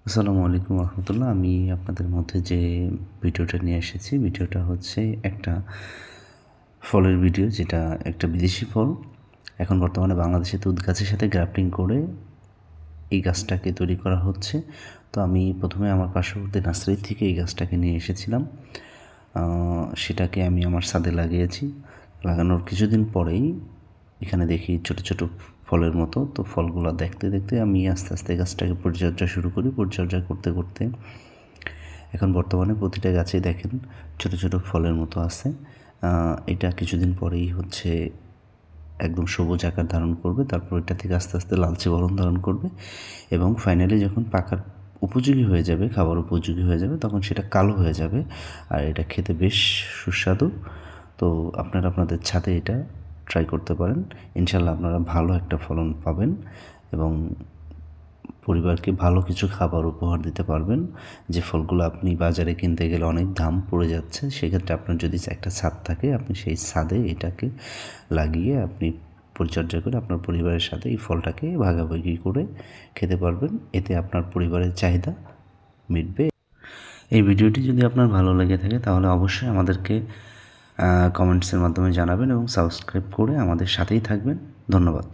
আসসালামু আলাইকুম রহমতুল্লাহ। আমি আপনাদের মধ্যে যে ভিডিওটা নিয়ে এসেছি, ভিডিওটা হচ্ছে একটা ফলের ভিডিও, যেটা একটা বিদেশি ফল। এখন বর্তমানে বাংলাদেশে তুঁত গাছের সাথে গ্রাফটিং করে এই গাছটাকে তৈরি করা হচ্ছে। তো আমি প্রথমে আমার পার্শ্ববর্তী নার্সারি থেকে এই গাছটাকে নিয়ে এসেছিলাম। সেটাকে আমি আমার ছাদে লাগিয়েছি। লাগানোর কিছুদিন পরেই এখানে দেখি ছোট ছোট ফলের মতো। তো ফলগুলো দেখতে দেখতে আমি আস্তে আস্তে গাছটাকে পরিচর্যা শুরু করি। পরিচর্যা করতে করতে এখন বর্তমানে প্রতিটা গাছেই দেখেন ছোট ছোট ফলের মতো আছে। এটা কিছুদিন পরেই হচ্ছে একদম সবুজ আকার ধারণ করবে, তারপর এটা থেকে আস্তে আস্তে লালচে বরণ ধারণ করবে এবং ফাইনালি যখন পাকার উপযোগী হয়ে যাবে, খাবার উপযোগী হয়ে যাবে, তখন সেটা কালো হয়ে যাবে। আর এটা খেতে বেশ সুস্বাদু। তো আপনারা আপনাদের ছাদে এটা ট্রাই করতে পারেন। ইনশাল্লাহ আপনারা ভালো একটা ফলন পাবেন এবং পরিবারকে ভালো কিছু খাবার উপহার দিতে পারবেন। যে ফলগুলো আপনি বাজারে কিনতে গেলে অনেক দাম পড়ে যাচ্ছে, সেক্ষেত্রে আপনার যদি একটা ছাদ থাকে, আপনি সেই ছাদে এটাকে লাগিয়ে আপনি পরিচর্যা করে আপনার পরিবারের সাথে এই ফলটাকে ভাগাভাগি করে খেতে পারবেন। এতে আপনার পরিবারের চাহিদা মিটবে। এই ভিডিওটি যদি আপনার ভালো লেগে থাকে তাহলে অবশ্যই আমাদেরকে কমেন্টসের মাধ্যমে জানাবেন এবং সাবস্ক্রাইব করে আমাদের সাথেই থাকবেন। ধন্যবাদ।